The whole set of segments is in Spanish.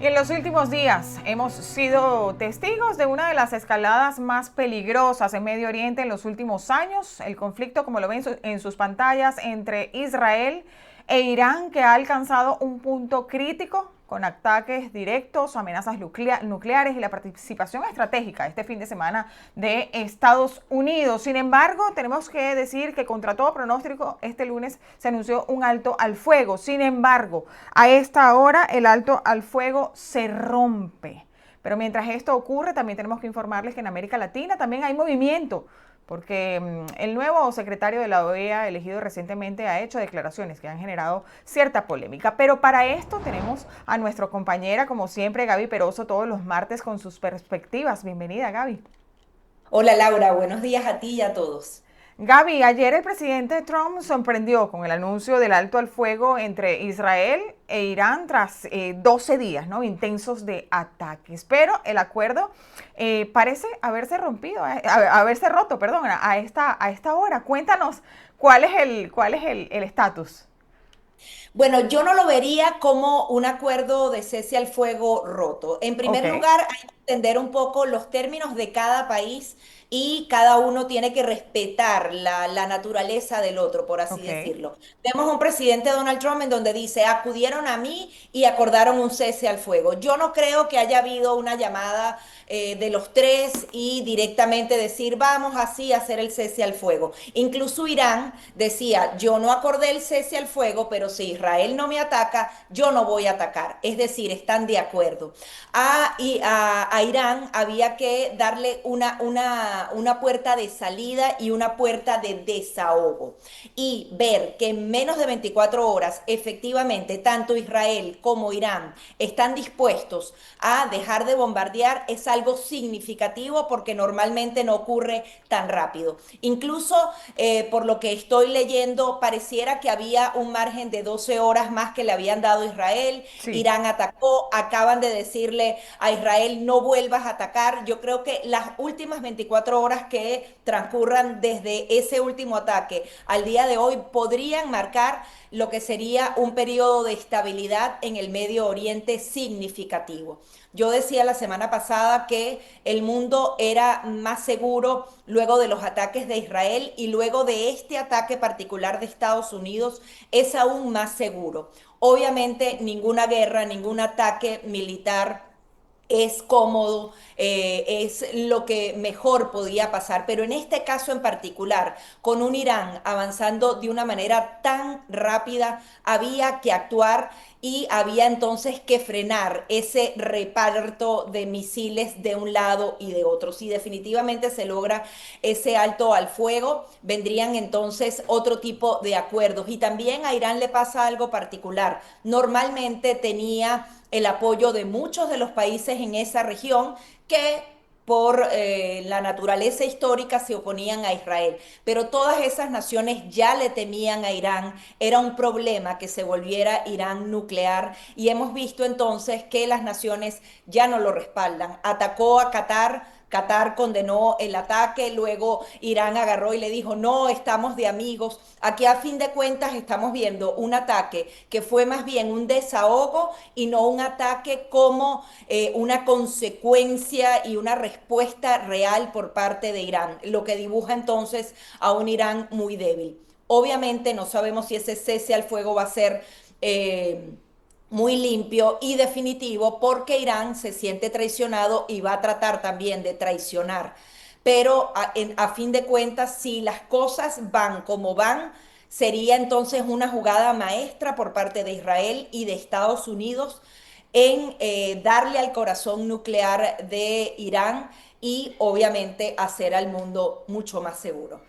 Y en los últimos días hemos sido testigos de una de las escaladas más peligrosas en Medio Oriente en los últimos años. El conflicto, como lo ven en sus pantallas, entre Israel e Irán, que ha alcanzado un punto crítico con ataques directos, amenazas nucleares y la participación estratégica este fin de semana de Estados Unidos. Sin embargo, tenemos que decir que contra todo pronóstico, este lunes se anunció un alto al fuego. Sin embargo, a esta hora el alto al fuego se rompe. Pero mientras esto ocurre, también tenemos que informarles que en América Latina también hay movimiento, porque el nuevo secretario de la OEA elegido recientemente ha hecho declaraciones que han generado cierta polémica. Pero para esto tenemos a nuestra compañera, como siempre, Gaby Peroso, todos los martes con sus perspectivas. Bienvenida, Gaby. Hola Laura, buenos días a ti y a todos. Gaby, ayer el presidente Trump sorprendió con el anuncio del alto al fuego entre Israel e Irán tras 12 días, ¿no?, intensos de ataques. Pero el acuerdo parece haberse rompido, haberse roto, perdón, a esta hora. Cuéntanos cuál es el estatus. Bueno, yo no lo vería como un acuerdo de cese al fuego roto. En Ok, primer lugar, hay que entender un poco los términos de cada país y cada uno tiene que respetar la naturaleza del otro, por así ok. decirlo. Vemos un presidente Donald Trump en donde dice, acudieron a mí y acordaron un cese al fuego. Yo no creo que haya habido una llamada de los tres y directamente decir, vamos así a hacer el cese al fuego. Incluso Irán decía, yo no acordé el cese al fuego, pero si Israel no me ataca, yo no voy a atacar. Es decir, están de acuerdo. A Irán había que darle una puerta de salida y una puerta de desahogo. Y ver que en menos de 24 horas, efectivamente, tanto Israel como Irán están dispuestos a dejar de bombardear es algo significativo porque normalmente no ocurre tan rápido. Incluso por lo que estoy leyendo, pareciera que había un margen de 12 horas más que le habían dado a Israel. Sí. Irán atacó, acaban de decirle a Israel no vuelvas a atacar. Yo creo que las últimas 24 horas que transcurran desde ese último ataque al día de hoy podrían marcar lo que sería un periodo de estabilidad en el Medio Oriente significativo. Yo decía la semana pasada que el mundo era más seguro luego de los ataques de Israel y luego de este ataque particular de Estados Unidos es aún más seguro. Obviamente ninguna guerra, ningún ataque militar es cómodo, es lo que mejor podía pasar. Pero en este caso en particular, con un Irán avanzando de una manera tan rápida, había que actuar y había entonces que frenar ese reparto de misiles de un lado y de otro. Si definitivamente se logra ese alto al fuego, vendrían entonces otro tipo de acuerdos. Y también a Irán le pasa algo particular. Normalmente tenía el apoyo de muchos de los países en esa región que por la naturaleza histórica se oponían a Israel. Pero todas esas naciones ya le temían a Irán. Era un problema que se volviera Irán nuclear y hemos visto entonces que las naciones ya no lo respaldan. Atacó a Qatar. Qatar condenó el ataque, luego Irán agarró y le dijo, no, estamos de amigos. Aquí a fin de cuentas estamos viendo un ataque que fue más bien un desahogo y no un ataque como una consecuencia y una respuesta real por parte de Irán, lo que dibuja entonces a un Irán muy débil. Obviamente no sabemos si ese cese al fuego va a ser muy limpio y definitivo porque Irán se siente traicionado y va a tratar también de traicionar. Pero a fin de cuentas, si las cosas van como van, sería entonces una jugada maestra por parte de Israel y de Estados Unidos en darle al corazón nuclear de Irán y obviamente hacer al mundo mucho más seguro.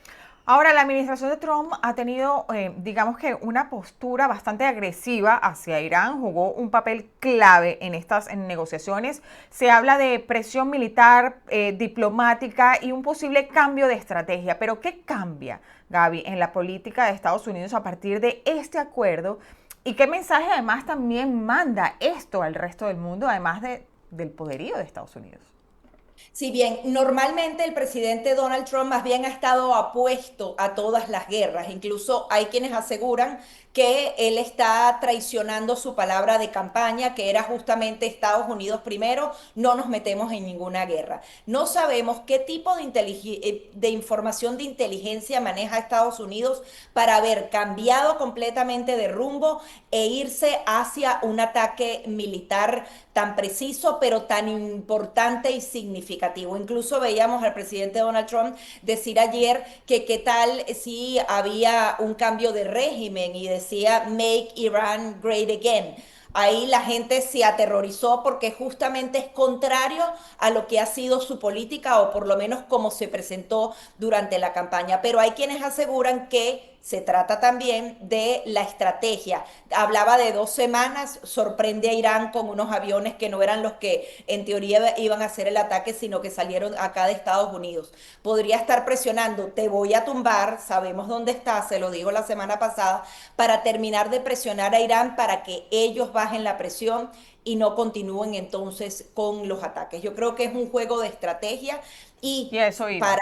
Ahora, la administración de Trump ha tenido, digamos que una postura bastante agresiva hacia Irán, jugó un papel clave en estas negociaciones. Se habla de presión militar, diplomática y un posible cambio de estrategia. Pero ¿qué cambia, Gaby, en la política de Estados Unidos a partir de este acuerdo? ¿Y qué mensaje además también manda esto al resto del mundo, además del poderío de Estados Unidos? Si bien normalmente el presidente Donald Trump más bien ha estado apuesto a todas las guerras, incluso hay quienes aseguran que él está traicionando su palabra de campaña, que era justamente Estados Unidos primero, no nos metemos en ninguna guerra. No sabemos qué tipo de información de inteligencia maneja Estados Unidos para haber cambiado completamente de rumbo e irse hacia un ataque militar tan preciso, pero tan importante y significativo. Incluso veíamos al presidente Donald Trump decir ayer que qué tal si había un cambio de régimen y decía Make Iran Great Again. Ahí la gente se aterrorizó porque justamente es contrario a lo que ha sido su política o por lo menos como se presentó durante la campaña. Pero hay quienes aseguran que se trata también de la estrategia. Hablaba de 2 semanas, sorprende a Irán con unos aviones que no eran los que en teoría iban a hacer el ataque, sino que salieron acá de Estados Unidos. Podría estar presionando, te voy a tumbar, sabemos dónde está, se lo digo la semana pasada, para terminar de presionar a Irán para que ellos bajen la presión y no continúen entonces con los ataques. Yo creo que es un juego de estrategia Y y a eso iba. para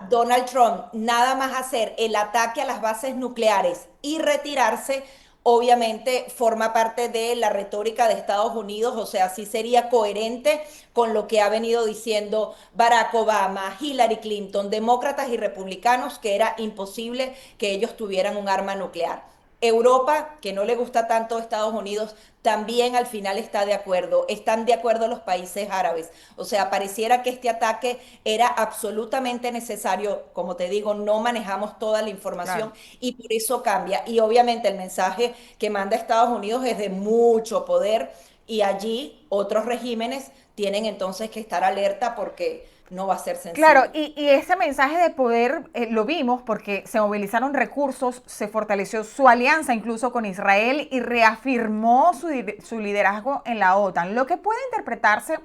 Donald Trump nada más hacer el ataque a las bases nucleares y retirarse, obviamente forma parte de la retórica de Estados Unidos, o sea, sí sería coherente con lo que ha venido diciendo Barack Obama, Hillary Clinton, demócratas y republicanos, que era imposible que ellos tuvieran un arma nuclear. Europa, que no le gusta tanto a Estados Unidos, también al final está de acuerdo. Están de acuerdo los países árabes. O sea, pareciera que este ataque era absolutamente necesario. Como te digo, no manejamos toda la Claro. información y por eso cambia. Y obviamente el mensaje que manda Estados Unidos es de mucho poder y allí otros regímenes tienen entonces que estar alerta porque no va a ser Claro, sencillo. y ese mensaje de poder lo vimos porque se movilizaron recursos, se fortaleció su alianza incluso con Israel y reafirmó su liderazgo en la OTAN, lo que puede interpretarse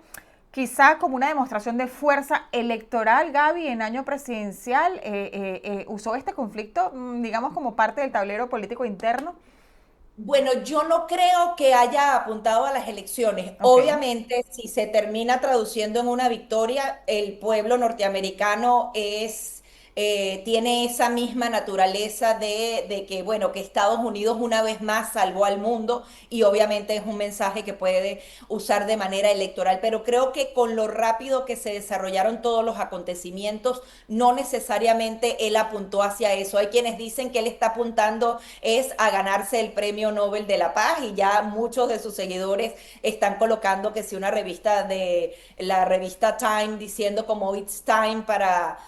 quizá como una demostración de fuerza electoral. Gaby, en año presidencial, usó este conflicto, digamos, como parte del tablero político interno. Bueno, yo no creo que haya apuntado a las elecciones. Ok, Obviamente, si se termina traduciendo en una victoria, el pueblo norteamericano tiene esa misma naturaleza de que, bueno, que Estados Unidos una vez más salvó al mundo y obviamente es un mensaje que puede usar de manera electoral. Pero creo que con lo rápido que se desarrollaron todos los acontecimientos, no necesariamente él apuntó hacia eso. Hay quienes dicen que él está apuntando es a ganarse el Premio Nobel de la Paz y ya muchos de sus seguidores están colocando que si una revista de la revista Time diciendo como it's time para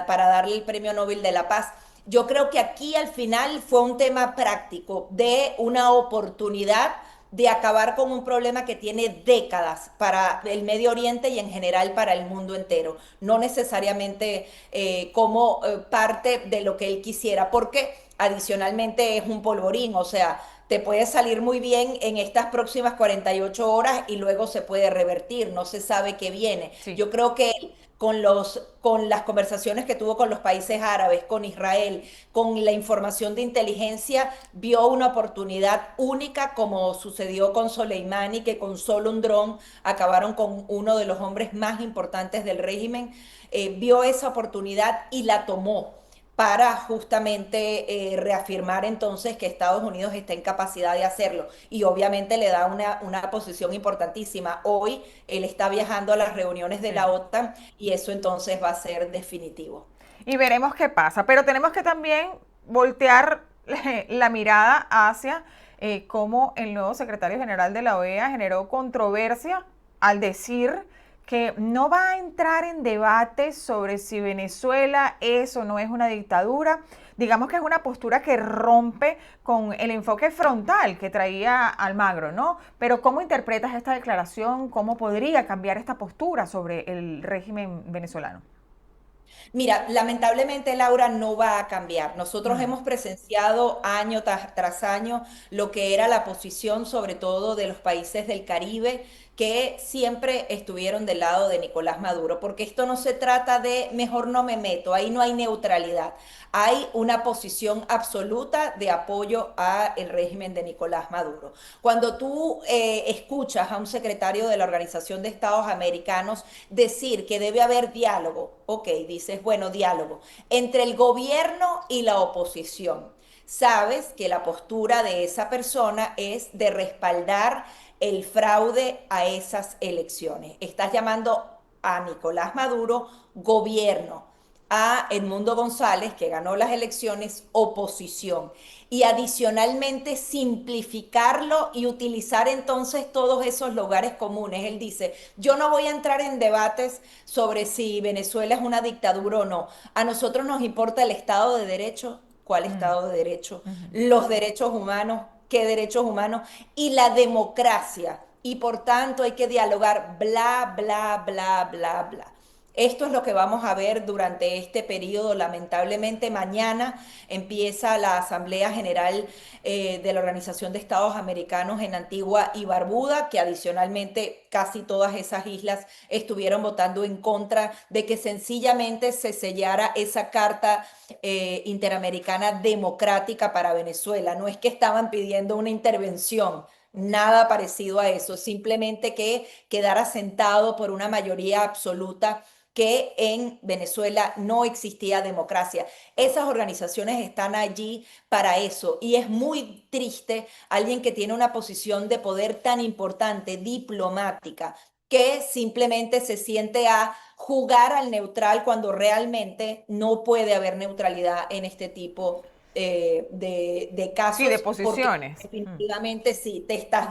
darle el Premio Nobel de la Paz. Yo creo que aquí al final fue un tema práctico de una oportunidad de acabar con un problema que tiene décadas para el Medio Oriente y en general para el mundo entero, no necesariamente como parte de lo que él quisiera, porque adicionalmente es un polvorín, o sea, te puede salir muy bien en estas próximas 48 horas y luego se puede revertir, no se sabe qué viene. sí. Yo creo que con las conversaciones que tuvo con los países árabes, con Israel, con la información de inteligencia, vio una oportunidad única como sucedió con Soleimani, que con solo un dron acabaron con uno de los hombres más importantes del régimen. Vio esa oportunidad y la tomó para justamente reafirmar entonces que Estados Unidos está en capacidad de hacerlo. Y obviamente le da una posición importantísima. Hoy él está viajando a las reuniones de la Sí. OTAN y eso entonces va a ser definitivo. Y veremos qué pasa. Pero tenemos que también voltear la mirada hacia cómo el nuevo secretario general de la OEA generó controversia al decir que no va a entrar en debate sobre si Venezuela es o no es una dictadura. Digamos que es una postura que rompe con el enfoque frontal que traía Almagro, ¿no? Pero ¿cómo interpretas esta declaración? ¿Cómo podría cambiar esta postura sobre el régimen venezolano? Mira, lamentablemente Laura no va a cambiar. Nosotros Mm, hemos presenciado año tras año lo que era la posición sobre todo de los países del Caribe que siempre estuvieron del lado de Nicolás Maduro, porque esto no se trata de mejor no me meto, ahí no hay neutralidad, hay una posición absoluta de apoyo al régimen de Nicolás Maduro. Cuando tú escuchas a un secretario de la Organización de Estados Americanos decir que debe haber diálogo, ok, dices, bueno, diálogo entre el gobierno y la oposición. Sabes que la postura de esa persona es de respaldar el fraude a esas elecciones. Estás llamando a Nicolás Maduro gobierno, a Edmundo González, que ganó las elecciones, oposición. Y adicionalmente simplificarlo y utilizar entonces todos esos lugares comunes. Él dice, yo no voy a entrar en debates sobre si Venezuela es una dictadura o no. A nosotros nos importa el Estado de Derecho. ¿Cuál Estado de Derecho? Los derechos humanos, qué derechos humanos y la democracia. Y por tanto hay que dialogar, bla, bla, bla, bla, bla. Esto es lo que vamos a ver durante este periodo. Lamentablemente mañana empieza la Asamblea General de la Organización de Estados Americanos en Antigua y Barbuda, que adicionalmente casi todas esas islas estuvieron votando en contra de que sencillamente se sellara esa Carta Interamericana Democrática para Venezuela. No es que estaban pidiendo una intervención. Nada parecido a eso, simplemente que quedara sentado por una mayoría absoluta que en Venezuela no existía democracia. Esas organizaciones están allí para eso y es muy triste alguien que tiene una posición de poder tan importante, diplomática, que simplemente se siente a jugar al neutral cuando realmente no puede haber neutralidad en este tipo de Sí, de casos, porque posiciones. definitivamente sí, le estás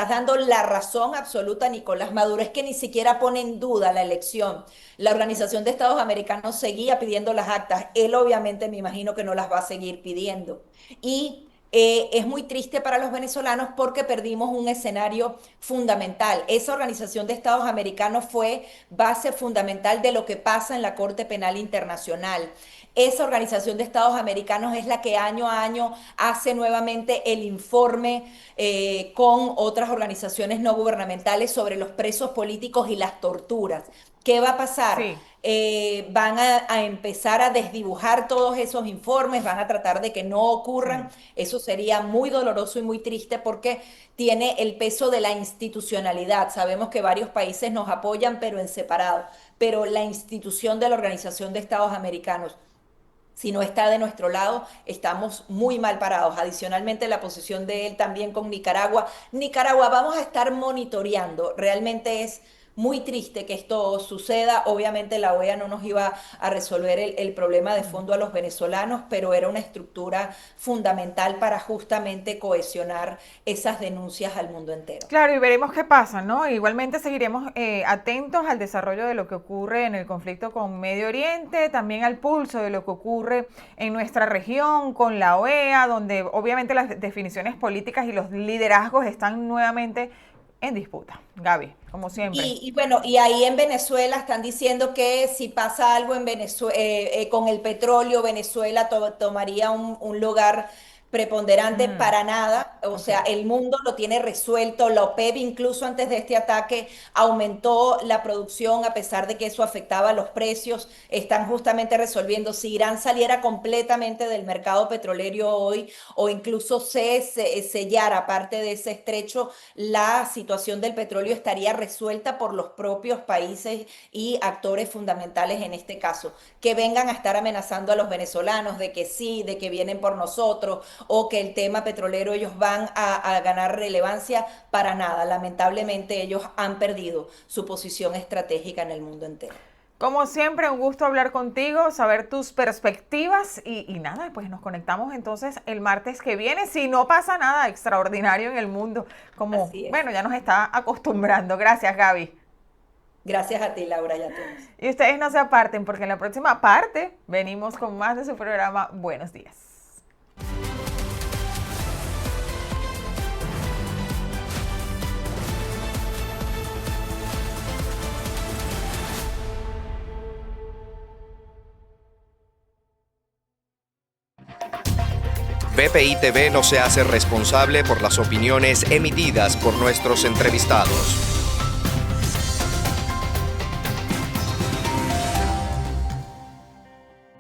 dando la razón absoluta a Nicolás Maduro. Es que ni siquiera pone en duda la elección. La Organización de Estados Americanos seguía pidiendo las actas. Él obviamente me imagino que no las va a seguir pidiendo. Y es muy triste para los venezolanos porque perdimos un escenario fundamental. Esa Organización de Estados Americanos fue base fundamental de lo que pasa en la Corte Penal Internacional. Esa Organización de Estados Americanos es la que año a año hace nuevamente el informe con otras organizaciones no gubernamentales sobre los presos políticos y las torturas. ¿Qué va a pasar? Sí. Van a empezar a desdibujar todos esos informes, van a tratar de que no ocurran. Sí. Eso sería muy doloroso y muy triste porque tiene el peso de la institucionalidad. Sabemos que varios países nos apoyan, pero en separado. Pero la institución de la Organización de Estados Americanos, si no está de nuestro lado, estamos muy mal parados. Adicionalmente, la posición de él también con Nicaragua. Nicaragua, vamos a estar monitoreando. Realmente es muy triste que esto suceda. Obviamente la OEA no nos iba a resolver el problema de fondo a los venezolanos, pero era una estructura fundamental para justamente cohesionar esas denuncias al mundo entero. Claro, y veremos qué pasa, ¿no? Igualmente seguiremos atentos al desarrollo de lo que ocurre en el conflicto con Medio Oriente, también al pulso de lo que ocurre en nuestra región con la OEA, donde obviamente las definiciones políticas y los liderazgos están nuevamente en disputa. Gaby, como siempre. Y bueno, y ahí en Venezuela están diciendo que si pasa algo en Venezuela, con el petróleo, Venezuela tomaría un lugar preponderante Mm, para nada. O ok. sea, el mundo lo tiene resuelto. La OPEP incluso antes de este ataque aumentó la producción a pesar de que eso afectaba los precios. Están justamente resolviendo si Irán saliera completamente del mercado petrolero hoy o incluso se sellara parte de ese estrecho, la situación del petróleo estaría resuelta por los propios países y actores fundamentales en este caso, que vengan a estar amenazando a los venezolanos de que sí, de que vienen por nosotros o que el tema petrolero ellos van a ganar relevancia para nada. Lamentablemente ellos han perdido su posición estratégica en el mundo entero. Como siempre, un gusto hablar contigo, saber tus perspectivas y nada, pues nos conectamos entonces el martes que viene, si no pasa nada extraordinario en el mundo, como, Así es. bueno, ya nos está acostumbrando. Gracias, Gaby. Gracias a ti, Laura, y a todos. Y ustedes no se aparten porque en la próxima parte venimos con más de su programa Buenos Días. BPI TV no se hace responsable por las opiniones emitidas por nuestros entrevistados.